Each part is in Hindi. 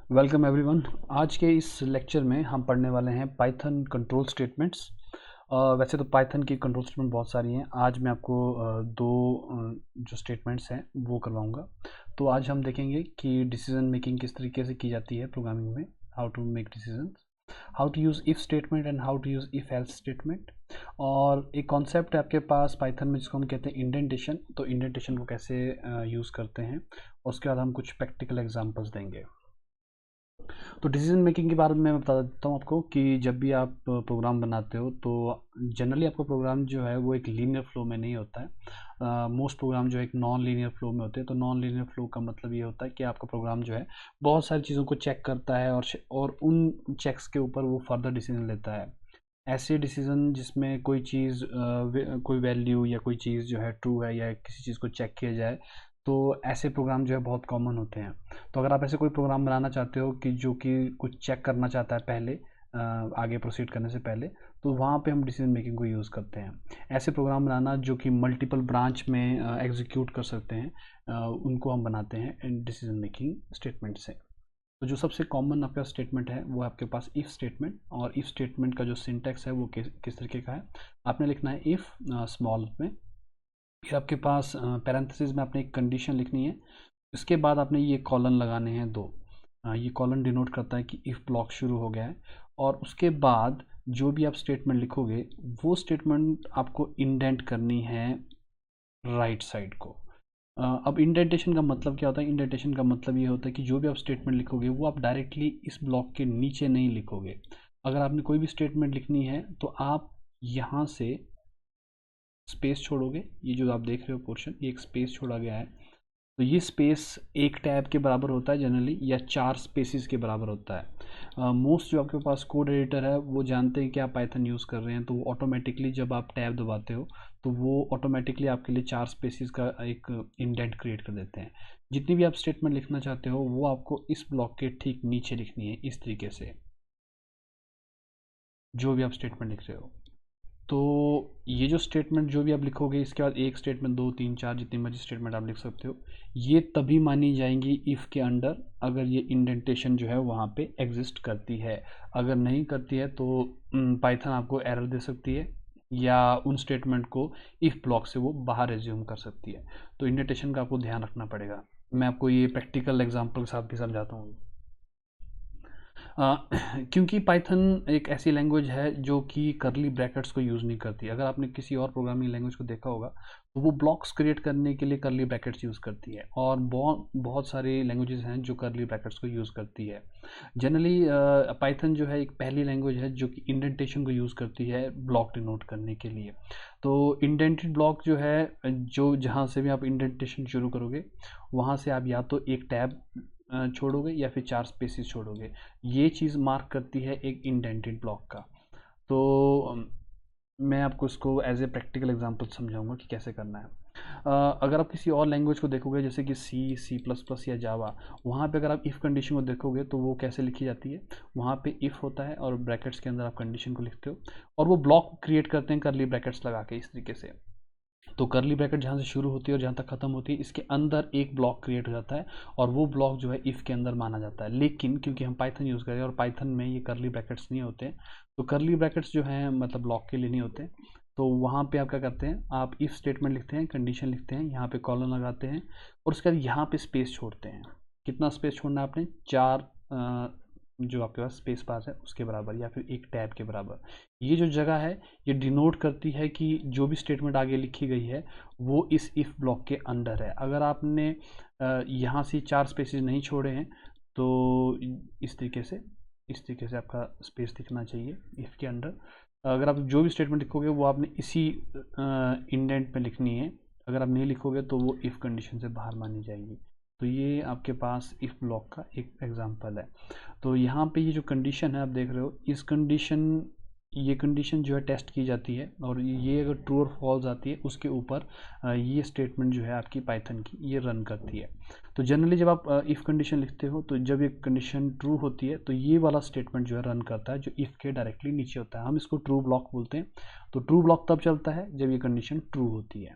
Welcome everyone. आज के इस लेक्चर में हम पढ़ने वाले हैं पाइथन कंट्रोल स्टेटमेंट्स। वैसे तो पाइथन की कंट्रोल स्टेटमेंट बहुत सारी हैं। आज मैं आपको दो जो स्टेटमेंट्स हैं वो करवाऊंगा। तो आज हम देखेंगे कि डिसीजन मेकिंग किस तरीके से की जाती है प्रोग्रामिंग में, how to make decision, how to use if statement and how to use if else statement. और एक कॉन्सेप्ट है आपके पास पाइथन में जिसको हम कहते हैं इंडेंटेशन। तो इंडेंटेशन को कैसे यूज़ करते हैं, उसके बाद हम कुछ प्रैक्टिकल एग्जांपल्स देंगे। तो डिसीजन मेकिंग के बारे में मैं बता देता हूँ आपको कि जब भी आप प्रोग्राम बनाते हो तो जनरली आपका प्रोग्राम जो है वो एक लीनियर फ्लो में नहीं होता है। मोस्ट प्रोग्राम जो है एक नॉन लीनियर फ्लो में होते हैं। तो नॉन लीनियर फ्लो का मतलब ये होता है कि आपका प्रोग्राम जो है बहुत सारी चीज़ों को चेक करता है और उन चेक्स के ऊपर वो फर्दर डिसीजन लेता है। ऐसे डिसीजन जिसमें कोई चीज़ कोई वैल्यू या कोई चीज़ जो है ट्रू है या किसी चीज़ को चेक किया जाए, तो ऐसे प्रोग्राम जो है बहुत कॉमन होते हैं। तो अगर आप ऐसे कोई प्रोग्राम बनाना चाहते हो कि जो कि कुछ चेक करना चाहता है पहले, आगे प्रोसीड करने से पहले, तो वहाँ पे हम डिसीजन मेकिंग को यूज़ करते हैं। ऐसे प्रोग्राम बनाना जो कि मल्टीपल ब्रांच में एग्जीक्यूट कर सकते हैं, उनको हम बनाते हैं डिसीजन मेकिंग स्टेटमेंट से। तो जो सबसे कॉमन आपका स्टेटमेंट है वो आपके पास इफ़ स्टेटमेंट, और इफ़ स्टेटमेंट का जो सिंटैक्स है वो किस तरीके का है। आपने लिखना है इफ़ स्मॉल में, फिर आपके पास पैरेंथेसिस में आपने एक कंडीशन लिखनी है। इसके बाद आपने ये कॉलन लगाने हैं दो। ये कॉलन डिनोट करता है कि इफ़ ब्लॉक शुरू हो गया है। और उसके बाद जो भी आप स्टेटमेंट लिखोगे वो स्टेटमेंट आपको इंडेंट करनी है राइट साइड को। अब इंडेंटेशन का मतलब क्या होता है? इंडेंटेशन का मतलब ये होता है कि जो भी आप स्टेटमेंट लिखोगे वो आप डायरेक्टली इस ब्लॉक के नीचे नहीं लिखोगे। अगर आपने कोई भी स्टेटमेंट लिखनी है तो आप यहाँ से स्पेस छोड़ोगे। ये जो आप देख रहे हो पोर्शन, ये एक स्पेस छोड़ा गया है। तो ये स्पेस एक टैब के बराबर होता है जनरली, या 4 स्पेसिस के बराबर होता है। मोस्ट जो आपके पास कोड एडिटर है वो जानते हैं कि आप पाइथन यूज़ कर रहे हैं, तो वो ऑटोमेटिकली जब आप टैब दबाते हो तो वो ऑटोमेटिकली आपके लिए 4 स्पेसिस का एक इंडेंट क्रिएट कर देते हैं। जितनी भी आप स्टेटमेंट लिखना चाहते हो वो आपको इस ब्लॉक के ठीक नीचे लिखनी है, इस तरीके से जो भी आप स्टेटमेंट लिख रहे हो। तो ये जो स्टेटमेंट जो भी आप लिखोगे, इसके बाद एक स्टेटमेंट, दो, तीन, चार, जितनी मर्जी स्टेटमेंट आप लिख सकते हो, ये तभी मानी जाएंगी इफ़ के अंडर अगर ये इंडेंटेशन जो है वहाँ पे एग्जिस्ट करती है। अगर नहीं करती है तो पाइथन आपको एरर दे सकती है, या उन स्टेटमेंट को इफ़ ब्लॉक से वो बाहर एज्यूम कर सकती है। तो इंडेंटेशन का आपको ध्यान रखना पड़ेगा। मैं आपको ये प्रैक्टिकल एग्जाम्पल के साथ भी समझाता हूँ। क्योंकि पाइथन एक ऐसी लैंग्वेज है जो कि करली ब्रैकेट्स को यूज़ नहीं करती। अगर आपने किसी और प्रोग्रामिंग लैंग्वेज को देखा होगा तो वो ब्लॉक्स क्रिएट करने के लिए करली ब्रैकेट्स यूज़ करती है, और बहुत बहुत सारी लैंग्वेजेस हैं जो करली ब्रैकेट्स को यूज़ करती है। जनरली पाइथन जो है एक पहली लैंग्वेज है जो कि इंडेंटेशन को यूज़ करती है ब्लॉक डिनोट करने के लिए। तो इंडेंटेड ब्लॉक जो है, जो जहाँ से भी आप इंडेंटेशन शुरू करोगे वहाँ से आप या तो एक टैब छोड़ोगे या फिर 4 स्पेसेस छोड़ोगे। ये चीज़ मार्क करती है एक इंडेंटेड ब्लॉक का। तो मैं आपको इसको एज ए प्रैक्टिकल एग्जांपल समझाऊंगा कि कैसे करना है। अगर आप किसी और लैंग्वेज को देखोगे जैसे कि सी, सी प्लस प्लस या जावा, वहाँ पे अगर आप इफ़ कंडीशन को देखोगे तो वो कैसे लिखी जाती है। वहाँ पे इफ़ होता है और ब्रैकेट्स के अंदर आप कंडीशन को लिखते हो, और वो ब्लॉक क्रिएट करते हैं करली ब्रैकेट्स लगा के इस तरीके से। तो करली ब्रैकेट जहाँ से शुरू होती है और जहाँ तक ख़त्म होती है, इसके अंदर एक ब्लॉक क्रिएट हो जाता है, और वो ब्लॉक जो है इफ़ के अंदर माना जाता है। लेकिन क्योंकि हम पाइथन यूज़ कर रहे हैं और पाइथन में ये करली ब्रैकेट्स नहीं होते हैं, तो करली ब्रैकेट्स जो हैं मतलब ब्लॉक के लिए नहीं होते। तो वहाँ पे आप क्या करते हैं, आप इफ़ स्टेटमेंट लिखते हैं, कंडीशन लिखते हैं, यहाँ पे कॉलन लगाते हैं, और उसके बाद यहाँ पे स्पेस छोड़ते हैं। कितना स्पेस छोड़ना है आपने? 4 जो आपके पास स्पेस बार है उसके बराबर, या फिर एक टैब के बराबर। ये जो जगह है ये डिनोट करती है कि जो भी स्टेटमेंट आगे लिखी गई है वो इस इफ़ ब्लॉक के अंडर है। अगर आपने यहाँ से 4 स्पेसेस नहीं छोड़े हैं तो इस तरीके से आपका स्पेस दिखना चाहिए इफ़ के अंडर। अगर आप जो भी स्टेटमेंट लिखोगे वो आपने इसी इंडेंट में लिखनी है। अगर आप नहीं लिखोगे तो वो इफ़ कंडीशन से बाहर मानी जाएगी। तो ये आपके पास इफ़ ब्लॉक का एक एग्जांपल है। तो यहाँ पे ये जो कंडीशन है आप देख रहे हो, ये कंडीशन जो है टेस्ट की जाती है, और ये अगर ट्रू और फॉल्स आती है उसके ऊपर ये स्टेटमेंट जो है आपकी पाइथन की ये रन करती है। तो जनरली जब आप इफ़ कंडीशन लिखते हो तो जब ये कंडीशन ट्रू होती है तो ये वाला स्टेटमेंट जो है रन करता है जो इफ़ के डायरेक्टली नीचे होता है। हम इसको ट्रू ब्लॉक बोलते हैं। तो ट्रू ब्लॉक तब चलता है जब ये कंडीशन ट्रू होती है।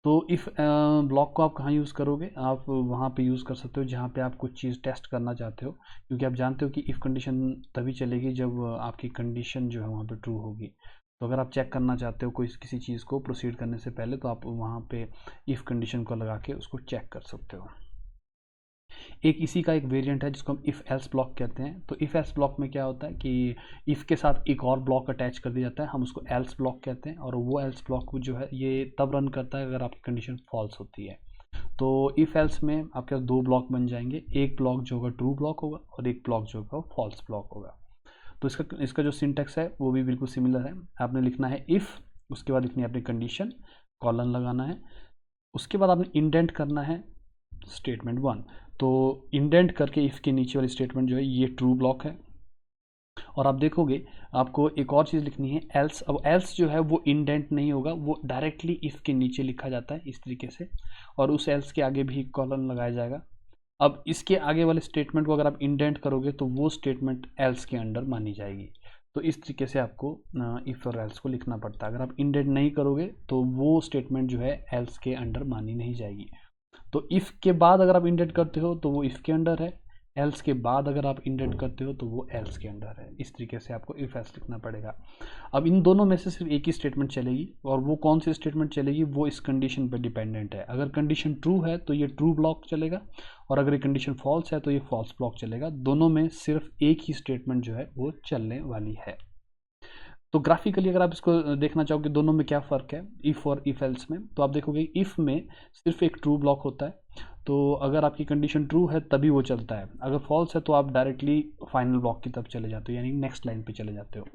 तो इफ़ ब्लॉक को आप कहाँ यूज़ करोगे, आप वहाँ पे यूज़ कर सकते हो जहाँ पे आप कुछ चीज़ टेस्ट करना चाहते हो, क्योंकि आप जानते हो कि इफ़ कंडीशन तभी चलेगी जब आपकी कंडीशन जो है वहाँ पे ट्रू होगी। तो अगर आप चेक करना चाहते हो कोई किसी चीज़ को प्रोसीड करने से पहले, तो आप वहाँ पे इफ़ कंडीशन को लगा के उसको चेक कर सकते हो। एक इसी का एक वेरिएंट है जिसको हम इफ़ एल्स ब्लॉक कहते हैं। तो इफ़ एल्स ब्लॉक में क्या होता है कि इफ़ के साथ एक और ब्लॉक अटैच कर दिया जाता है, हम उसको एल्स ब्लॉक कहते हैं। और वो एल्स ब्लॉक जो है ये तब रन करता है अगर आपकी कंडीशन फॉल्स होती है। तो इफ़ एल्स में आपके पास दो ब्लॉक बन जाएंगे, एक ब्लॉक जो होगा ट्रू ब्लॉक होगा और एक ब्लॉक जो होगा फॉल्स ब्लॉक होगा। तो इसका जो सिंटेक्स है वो भी बिल्कुल सिमिलर है। आपने लिखना है इफ़, उसके बाद लिखनी है अपनी कंडीशन, कॉलन लगाना है, उसके बाद आपने इंडेंट करना है स्टेटमेंट 1। तो इंडेंट करके इफ़ के नीचे वाली स्टेटमेंट जो है ये ट्रू ब्लॉक है। और आप देखोगे आपको एक और चीज़ लिखनी है एल्स। अब एल्स जो है वो इंडेंट नहीं होगा, वो डायरेक्टली इफ़ के नीचे लिखा जाता है इस तरीके से, और उस एल्स के आगे भी कॉलन लगाया जाएगा। अब इसके आगे वाले स्टेटमेंट को अगर आप इंडेंट करोगे तो वो स्टेटमेंट एल्स के अंडर मानी जाएगी। तो इस तरीके से आपको इफ़ और एल्स को लिखना पड़ता है। अगर आप इंडेंट नहीं करोगे तो वो स्टेटमेंट जो है एल्स के अंडर मानी नहीं जाएगी। तो इफ़ के बाद अगर आप इंडेंट करते हो तो वो इफ़ के अंडर है, एल्स के बाद अगर आप इंडेंट करते हो तो वो एल्स के अंडर है। इस तरीके से आपको इफ़ एल्स लिखना पड़ेगा। अब इन दोनों में से सिर्फ एक ही स्टेटमेंट चलेगी, और वो कौन सी स्टेटमेंट चलेगी वो इस कंडीशन पर डिपेंडेंट है। अगर कंडीशन ट्रू है तो ये ट्रू ब्लॉक चलेगा, और अगर ये कंडीशन फॉल्स है तो ये फॉल्स ब्लॉक चलेगा। दोनों में सिर्फ एक ही स्टेटमेंट जो है वो चलने वाली है। तो ग्राफिकली अगर आप इसको देखना चाहोगे दोनों में क्या फ़र्क है इफ़ और इफ़ एल्स में, तो आप देखोगे इफ़ में सिर्फ एक ट्रू ब्लॉक होता है। तो अगर आपकी कंडीशन ट्रू है तभी वो चलता है, अगर फॉल्स है तो आप डायरेक्टली फाइनल ब्लॉक की तरफ चले जाते हो, यानी नेक्स्ट लाइन पे चले जाते हो।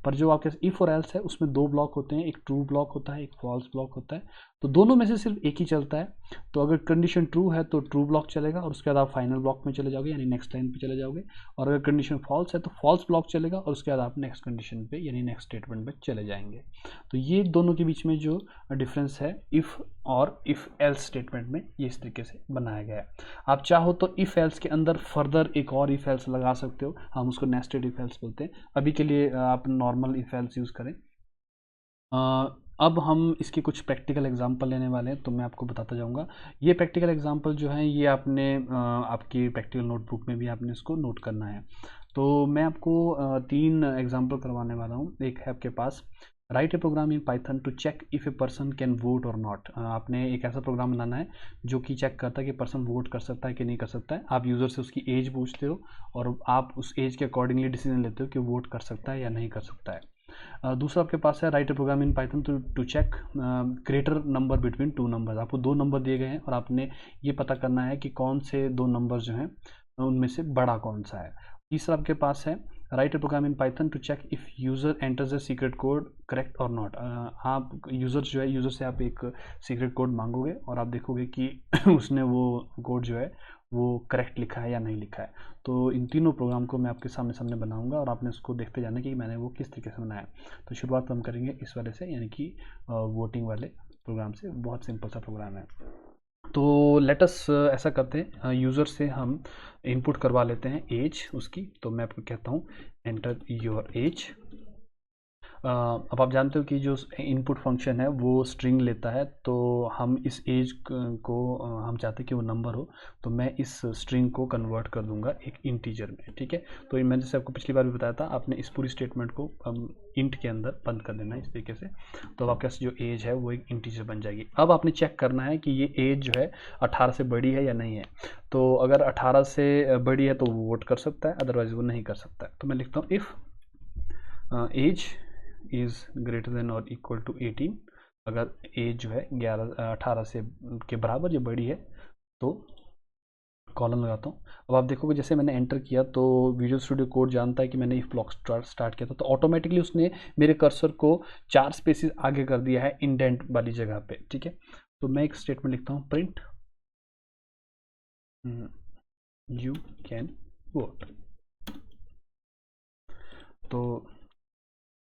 पर जो आपके इफ़ और एल्स है उसमें दो ब्लॉक होते हैं, एक ट्रू ब्लॉक होता है, एक फॉल्स ब्लॉक होता है। तो दोनों में से सिर्फ एक ही चलता है। तो अगर कंडीशन ट्रू है तो ट्रू ब्लॉक चलेगा और उसके बाद आप फाइनल ब्लॉक में चले जाओगे, यानी नेक्स्ट लाइन पे चले जाओगे। और अगर कंडीशन फॉल्स है तो फॉल्स ब्लॉक चलेगा और उसके बाद आप नेक्स्ट कंडीशन पे यानी नेक्स्ट स्टेटमेंट पे चले जाएंगे। तो ये दोनों के बीच में जो डिफरेंस है इफ़ और इफ़ एल्स स्टेटमेंट में, ये इस तरीके से बनाया गया है। आप चाहो तो इफ़ एल्स के अंदर फर्दर एक और इफ़ एल्स लगा सकते हो, हम उसको नेस्टेड इफ़ एल्स बोलते हैं। अभी के लिए आप नॉर्मल इफ़ एल्स यूज़ करें। अब हम इसके कुछ प्रैक्टिकल एग्जांपल लेने वाले हैं, तो मैं आपको बताता जाऊंगा। ये प्रैक्टिकल एग्जांपल जो हैं ये आपने आपकी प्रैक्टिकल नोटबुक में भी आपने इसको नोट करना है। तो मैं आपको तीन एग्जांपल करवाने वाला हूँ। एक है आपके पास write a program in Python to check if a person can vote और नॉट। आपने एक ऐसा प्रोग्राम बनाना है जो कि चेक करता है कि पर्सन वोट कर सकता है कि नहीं कर सकता है। आप यूज़र से उसकी एज पूछते हो और आप उस एज के अकॉर्डिंगली डिसीजन लेते हो कि वोट कर सकता है या नहीं कर सकता है। दूसरा आपके पास है write a program in Python to check greater number between two numbers. आपको दो नंबर दिए गए हैं और आपने ये पता करना है कि कौन से दो नंबर जो हैं उनमें से बड़ा कौन सा है। तीसरा आपके पास है write a program in Python to check if user enters a secret code correct और नॉट। आप यूज़र से आप एक सीक्रेट कोड मांगोगे और आप देखोगे कि उसने वो कोड जो है वो करेक्ट लिखा है या नहीं लिखा है। तो इन तीनों प्रोग्राम को मैं आपके सामने सामने बनाऊंगा और आपने उसको देखते जाना कि मैंने वो किस तरीके से बनाया। तो शुरुआत हम करेंगे इस वाले से, यानी कि वोटिंग वाले प्रोग्राम से। बहुत सिंपल सा प्रोग्राम है। तो लेटस ऐसा करते हैं, यूज़र से हम इनपुट करवा लेते हैं एज उसकी। तो मैं आपको कहता हूँ एंटर योर एज। अब आप जानते हो कि जो इनपुट फंक्शन है वो स्ट्रिंग लेता है, तो हम इस एज को हम चाहते हैं कि वो नंबर हो, तो मैं इस स्ट्रिंग को कन्वर्ट कर दूंगा एक इंटीजर में। ठीक है, तो मैंने जैसे आपको पिछली बार भी बताया था, आपने इस पूरी स्टेटमेंट को इंट के अंदर बंद कर देना है इस तरीके से। तो अब आपके पास जो एज है वो एक इंटीजर बन जाएगी। अब आपने चेक करना है कि ये एज जो है 18 से बड़ी है या नहीं है। तो अगर 18 से बड़ी है तो वो वोट कर सकता है, अदरवाइज वो नहीं कर सकता है। तो मैं लिखता हूँ if age is greater than और इक्वल टू 18। अगर एज जो है 18 से के बराबर या बड़ी है तो कॉलन लगाता हूँ। अब आप देखोगे जैसे मैंने एंटर किया तो विजुअल स्टूडियो कोड जानता है कि मैंने इफ ब्लॉक स्टार्ट किया था, तो ऑटोमेटिकली उसने मेरे कर्सर को 4 स्पेसेस आगे कर दिया है इंडेंट वाली जगह पे। ठीक है, तो मैं एक स्टेटमेंट लिखता हूँ प्रिंट यू कैन वोट। तो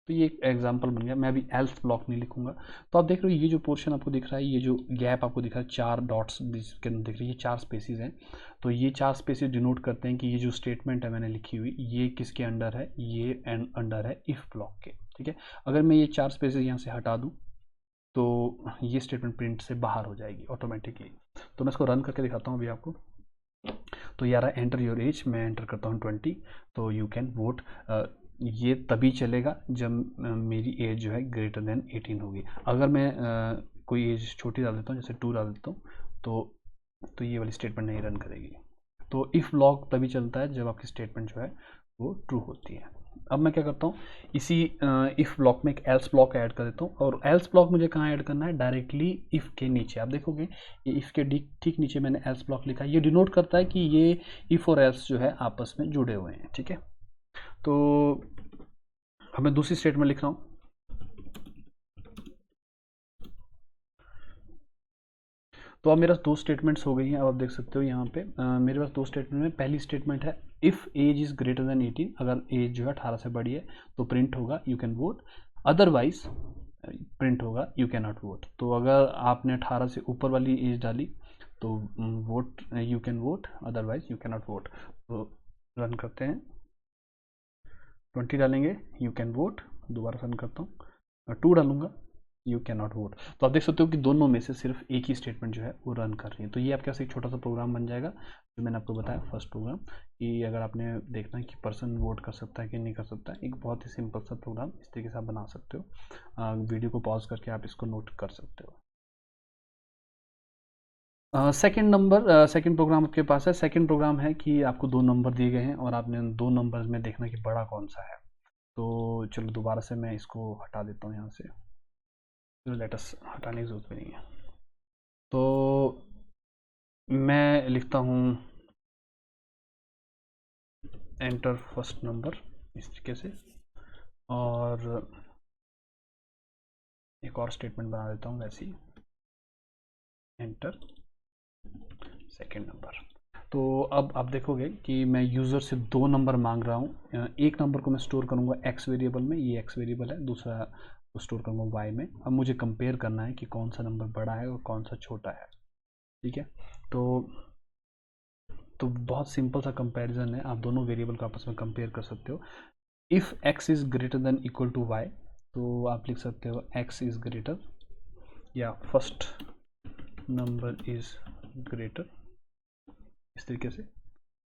ये एक एग्जांपल बन गया। मैं अभी एल्स ब्लॉक नहीं लिखूंगा। तो आप देख रहे हो ये जो पोर्शन आपको दिख रहा है, ये जो गैप आपको दिख रहा है 4 डॉट्स के अंदर दिख रही है, ये 4 स्पेसिस हैं। तो ये 4 स्पेसिस डिनोट करते हैं कि ये जो स्टेटमेंट है मैंने लिखी हुई ये किसके अंडर है, ये अंडर है इफ ब्लॉक के। ठीक है, अगर मैं ये 4 स्पेसिस यहाँ से हटा दूँ तो ये स्टेटमेंट प्रिंट से बाहर हो जाएगी ऑटोमेटिकली। तो मैं इसको रन करके दिखाता हूँ अभी आपको। तो ये आ रहा है एंटर योर एज, मैं एंटर करता हूँ 20, तो यू कैन वोट। ये तभी चलेगा जब मेरी एज जो है ग्रेटर देन 18 होगी। अगर मैं कोई एज छोटी डाल देता हूँ, जैसे 2 डाल देता हूँ, तो ये वाली स्टेटमेंट नहीं रन करेगी। तो इफ़ ब्लॉक तभी चलता है जब आपकी स्टेटमेंट जो है वो ट्रू होती है। अब मैं क्या करता हूँ, इसी इफ़ ब्लॉक में एक एल्स ब्लॉक ऐड कर देता हूँ। और एल्स ब्लॉक मुझे कहाँ ऐड करना है, डायरेक्टली इफ़ के नीचे। आप देखोगे ये इफ़ के ठीक नीचे मैंने एल्स ब्लॉक लिखा है। ये डिनोट करता है कि ये इफ़ और एल्स जो है आपस में जुड़े हुए हैं, ठीक है। तो अब मैं दूसरी स्टेटमेंट लिख रहा हूँ। तो अब मेरे पास 2 स्टेटमेंट्स हो गई हैं। अब आप देख सकते हो यहाँ पे मेरे पास 2 स्टेटमेंट में पहली स्टेटमेंट है if age is greater than 18, अगर एज जो है 18 से बड़ी है तो प्रिंट होगा you can vote, otherwise print होगा यू कैन नॉट वोट। तो अगर आपने 18 से ऊपर वाली एज डाली तो vote you can vote, otherwise you can not vote. तो रन करते हैं, 20 डालेंगे यू कैन वोट, दोबारा रन करता हूँ, 2 डालूंगा यू कैन नॉट वोट। तो आप देख सकते हो कि दोनों में से सिर्फ एक ही स्टेटमेंट जो है वो रन कर रही है। तो ये आपके पास एक छोटा सा प्रोग्राम बन जाएगा जो मैंने आपको बताया फर्स्ट प्रोग्राम, कि अगर आपने देखना है कि पर्सन वोट कर सकता है कि नहीं कर सकता है, एक बहुत ही सिंपल सा प्रोग्राम इस तरीके से आप बना सकते हो। वीडियो को पॉज करके आप इसको नोट कर सकते हो। सेकंड प्रोग्राम आपके पास है। सेकंड प्रोग्राम है कि आपको 2 नंबर दिए गए हैं और आपने 2 नंबर्स में देखना कि बड़ा कौन सा है। तो चलो दोबारा से मैं इसको हटा देता हूँ यहाँ से, लेटस हटाने की जरूरत भी नहीं है। तो मैं लिखता हूँ एंटर फर्स्ट नंबर इस तरीके से, और एक और स्टेटमेंट बना देता हूँ वैसे ही, एंटर सेकेंड नंबर। तो अब आप देखोगे कि मैं यूज़र से 2 नंबर मांग रहा हूँ। एक नंबर को मैं स्टोर करूँगा एक्स वेरिएबल में, ये एक्स वेरिएबल है, दूसरा को स्टोर करूँगा वाई में। अब मुझे कंपेयर करना है कि कौन सा नंबर बड़ा है और कौन सा छोटा है, ठीक है। तो बहुत सिंपल सा कंपैरिजन है, आप दोनों वेरिएबल को आपस में कंपेयर कर सकते हो। If x is greater than equal to y, तो आप लिख सकते हो x इज़ ग्रेटर या फर्स्ट नंबर इज़ ग्रेटर, इस तरीके से।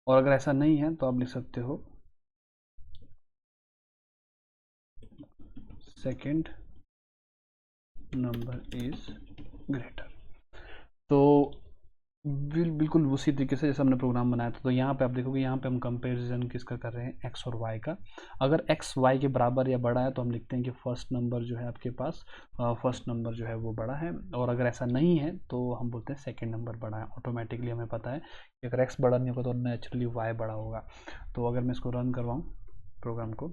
और अगर ऐसा नहीं है तो आप लिख सकते हो सेकेंड नंबर इज़ ग्रेटर। तो बिल्कुल उसी तरीके से जैसे हमने प्रोग्राम बनाया था। तो यहाँ पे आप देखोगे, यहाँ पे हम कंपैरिजन किसका कर रहे हैं, एक्स और वाई का। अगर एक्स वाई के बराबर या बड़ा है तो हम लिखते हैं कि फर्स्ट नंबर जो है आपके पास, फर्स्ट नंबर जो है वो बड़ा है। और अगर ऐसा नहीं है तो हम बोलते हैं सेकंड नंबर बड़ा है। ऑटोमेटिकली हमें पता है कि अगर एक्स बड़ा नहीं होगा तो नेचुरली वाई बड़ा होगा। तो अगर मैं इसको रन करवाऊँ प्रोग्राम को,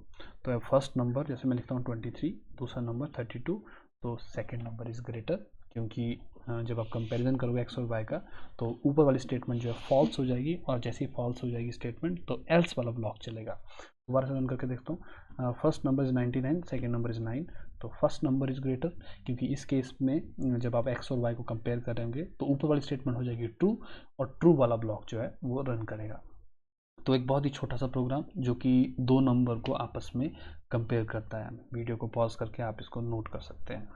तो फर्स्ट नंबर जैसे मैं लिखता हूँ 23, दूसरा नंबर 32, तो सेकेंड नंबर इज़ ग्रेटर, क्योंकि जब आप कंपैरिजन करोगे एक्स और वाई का तो ऊपर वाली स्टेटमेंट जो है फॉल्स हो जाएगी, और जैसे ही फॉल्स हो जाएगी स्टेटमेंट तो एल्स वाला ब्लॉक चलेगा। दोबारा से रन करके देखता हूँ, first number is 99, second number is 9, तो फर्स्ट नंबर इज़ ग्रेटर, क्योंकि इस केस में जब आप एक्स और वाई को कंपेयर करेंगे तो ऊपर वाली स्टेटमेंट हो जाएगी ट्रू, और ट्रू वाला ब्लॉक जो है वो रन करेगा। तो एक बहुत ही छोटा सा प्रोग्राम जो कि 2 नंबर को आपस में कंपेयर करता है। वीडियो को पॉज करके आप इसको नोट कर सकते हैं।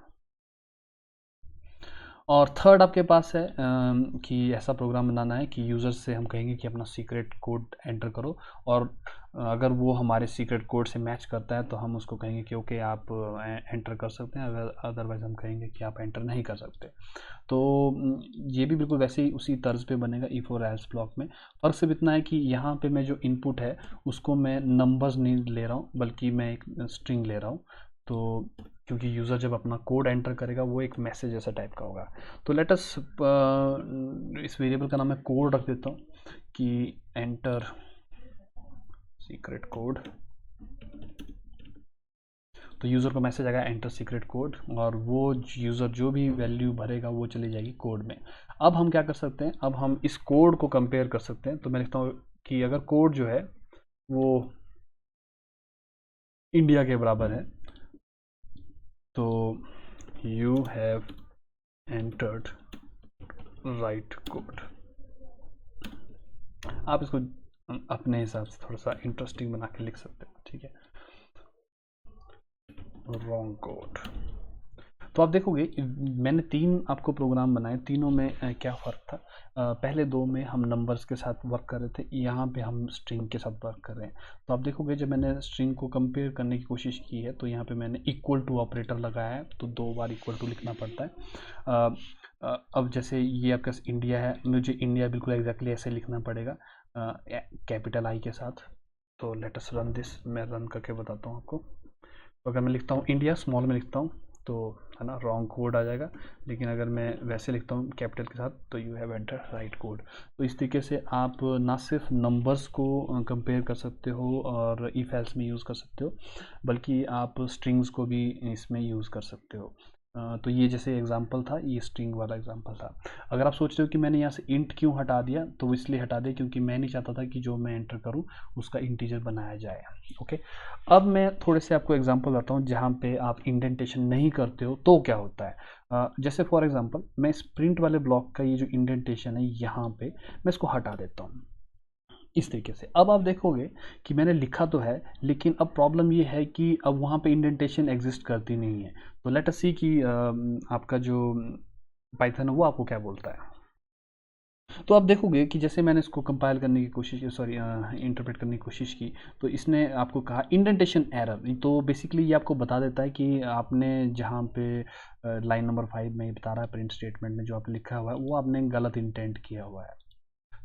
और थर्ड आपके पास है कि ऐसा प्रोग्राम बनाना है कि यूज़र से हम कहेंगे कि अपना सीक्रेट कोड एंटर करो, और अगर वो हमारे सीक्रेट कोड से मैच करता है तो हम उसको कहेंगे कि ओके आप एंटर कर सकते हैं, अगर अदरवाइज़ हम कहेंगे कि आप एंटर नहीं कर सकते। तो ये भी बिल्कुल वैसे ही उसी तर्ज पे बनेगा इफ़ और एल्स ब्लॉक में। फ़र्क सिर्फ इतना है कि यहाँ पे मैं जो इनपुट है उसको मैं नंबर्स नहीं ले रहा हूँ, बल्कि मैं एक स्ट्रिंग ले रहा हूँ। तो क्योंकि यूज़र जब अपना कोड एंटर करेगा वो एक मैसेज जैसा टाइप का होगा। तो लेट अस इस वेरिएबल का नाम मैं कोड रख देता हूँ कि एंटर सीक्रेट कोड। तो यूज़र को मैसेज आएगा एंटर सीक्रेट कोड, और वो यूज़र जो भी वैल्यू भरेगा वो चली जाएगी कोड में। अब हम क्या कर सकते हैं, अब हम इस कोड को कंपेयर कर सकते हैं। तो मैं लिखता हूँ कि अगर कोड जो है वो इंडिया के बराबर है तो you have entered right code. आप इसको अपने हिसाब से थोड़ा सा इंटरेस्टिंग बना के लिख सकते हो, ठीक है, रॉन्ग कोड। तो आप देखोगे मैंने 3 आपको प्रोग्राम बनाए, तीनों में क्या फ़र्क था। पहले 2 में हम नंबर्स के साथ वर्क कर रहे थे, यहाँ पे हम स्ट्रिंग के साथ वर्क कर रहे हैं। तो आप देखोगे जब मैंने स्ट्रिंग को कंपेयर करने की कोशिश की है तो यहाँ पे मैंने इक्वल टू ऑपरेटर लगाया है, तो 2 बार इक्वल टू लिखना पड़ता है। अब जैसे ये आपका इंडिया है, मुझे इंडिया बिल्कुल एग्जैक्टली ऐसे लिखना पड़ेगा कैपिटल आई के साथ। तो लेट अस रन दिस, मैं रन करके बताता हूँ आपको। तो अगर मैं लिखता हूँ इंडिया स्मॉल में लिखता हूँ तो है ना रॉन्ग कोड आ जाएगा, लेकिन अगर मैं वैसे लिखता हूँ कैपिटल के साथ तो you have enter right code. तो इस तरीके से आप ना सिर्फ नंबर्स को कंपेयर कर सकते हो और इफ एल्स में यूज़ कर सकते हो, बल्कि आप स्ट्रिंग्स को भी इसमें यूज़ कर सकते हो। तो ये जैसे एग्जांपल था, ये स्ट्रिंग वाला एग्जांपल था। अगर आप सोच रहे हो कि मैंने यहाँ से इंट क्यों हटा दिया, तो वो इसलिए हटा दिया क्योंकि मैं नहीं चाहता था कि जो मैं एंटर करूँ उसका इंटीजर बनाया जाए। ओके, अब मैं थोड़े से आपको एग्जांपल बताता हूँ जहाँ पे आप इंडेंटेशन नहीं करते हो तो क्या होता है। जैसे फॉर एग्जांपल मैं स्प्रिंट वाले ब्लॉक का ये जो इंडेंटेशन है यहाँ पे मैं इसको हटा देता हूँ इस तरीके से। अब आप देखोगे कि मैंने लिखा तो है, लेकिन अब प्रॉब्लम ये है कि अब वहाँ पे इंडेंटेशन एग्जिस्ट करती नहीं है। तो लेट अस सी कि आपका जो पाइथन है वो आपको क्या बोलता है। तो आप देखोगे कि जैसे मैंने इसको कंपाइल करने की कोशिश की, सॉरी इंटरप्रेट करने की कोशिश की, तो इसने आपको कहा इंडेंटेशन एरर। तो बेसिकली ये आपको बता देता है कि आपने जहाँ पे लाइन नंबर 5 में बता रहा है प्रिंट स्टेटमेंट में जो आपने लिखा हुआ है वो आपने गलत इंटेंट किया हुआ है।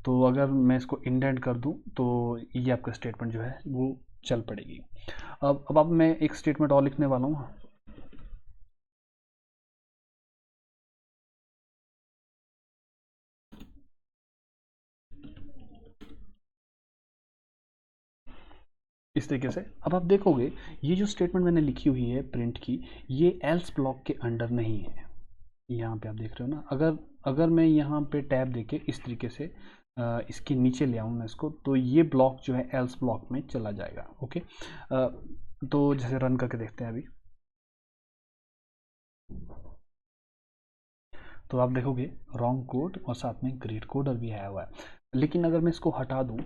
तो अगर मैं इसको इंडेंट कर दूं तो ये आपका स्टेटमेंट जो है वो चल पड़ेगी। अब मैं एक स्टेटमेंट और लिखने वाला हूँ। इस तरीके से अब आप देखोगे ये जो स्टेटमेंट मैंने लिखी हुई है प्रिंट की, ये एल्स ब्लॉक के अंडर नहीं है। यहाँ पे आप देख रहे हो ना, अगर अगर मैं यहाँ पे टैब देके इस तरीके से इसके नीचे ले आऊँ मैं इसको, तो ये ब्लॉक जो है एल्स ब्लॉक में चला जाएगा। ओके, तो जैसे रन करके देखते हैं अभी, तो आप देखोगे रॉन्ग कोड और साथ में ग्रेट कोडर भी आया हुआ है। लेकिन अगर मैं इसको हटा दूं,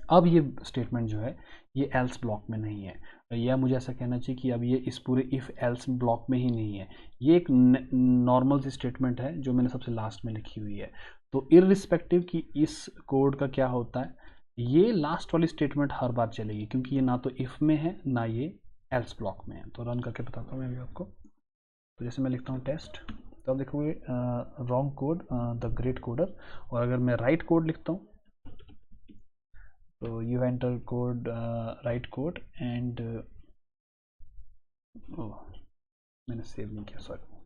अब ये स्टेटमेंट जो है ये एल्स ब्लॉक में नहीं है, या मुझे ऐसा कहना चाहिए कि अब ये इस पूरे इफ़ एल्स ब्लॉक में ही नहीं है। ये एक नॉर्मल सी स्टेटमेंट है जो मैंने सबसे लास्ट में लिखी हुई है। तो इररिस्पेक्टिव कि इस कोड का क्या होता है, ये लास्ट वाली स्टेटमेंट हर बार चलेगी क्योंकि ये ना तो इफ़ में है ना ये एल्स ब्लॉक में है। तो रन करके बताता हूँ मैं अभी आपको। तो जैसे मैं लिखता हूँ टेस्ट, तो आप देखोगे wrong code the great coder. और अगर मैं राइट कोड लिखता हूँ तो you enter code right code and मैंने सेव नहीं किया, sorry,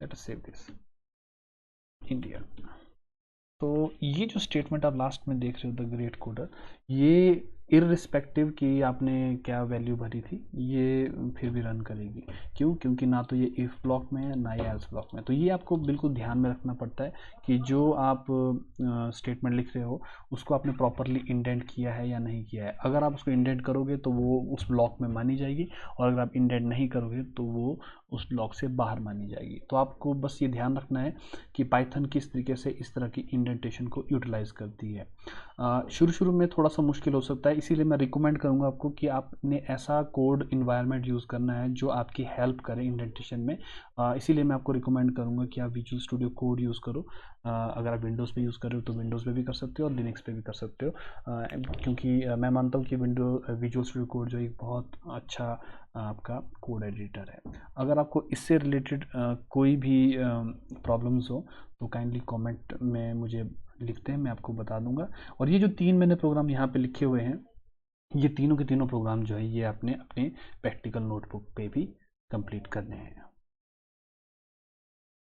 let us save this India. तो ये जो स्टेटमेंट आप लास्ट में देख रहे हो द ग्रेट कोडर, ये इररिस्पेक्टिव कि आपने क्या वैल्यू भरी थी ये फिर भी रन करेगी। क्यों? क्योंकि ना तो ये इफ़ ब्लॉक में है ना ये एल्स ब्लॉक में। तो ये आपको बिल्कुल ध्यान में रखना पड़ता है कि जो आप स्टेटमेंट लिख रहे हो उसको आपने प्रॉपरली इंडेंट किया है या नहीं किया है। अगर आप उसको इंडेंट करोगे तो वो उस ब्लॉक में मानी जाएगी, और अगर आप इंडेंट नहीं करोगे तो वो उस ब्लॉक से बाहर मानी जाएगी। तो आपको बस ये ध्यान रखना है कि पाइथन किस तरीके से इस तरह की इंडेंटेशन को यूटिलाइज करती है। शुरू शुरू में थोड़ा सा मुश्किल हो सकता है, इसीलिए मैं रिकमेंड करूँगा आपको कि आपने ऐसा कोड इन्वायरमेंट यूज़ करना है जो आपकी हेल्प करे इंडेंटेशन में। इसीलिए मैं आपको रिकमेंड करूँगा कि आप विजुअल स्टूडियो कोड यूज़ करो। अगर आप विंडोज़ पे यूज़ कर रहे हो तो विंडोज़ पे भी कर सकते हो और लिनक्स पे भी कर सकते हो, क्योंकि मैं मानता हूँ कि विजुअल स्टूडियो कोड जो एक बहुत अच्छा आपका कोड एडिटर है। अगर आपको इससे रिलेटेड कोई भी प्रॉब्लम्स हो तो काइंडली कमेंट में मुझे लिखते हैं, मैं आपको बता दूंगा। और ये जो 3 मैंने प्रोग्राम यहाँ पे लिखे हुए हैं, ये तीनों के तीनों प्रोग्राम जो है ये आपने अपने प्रैक्टिकल नोटबुक पे भी कंप्लीट करने हैं।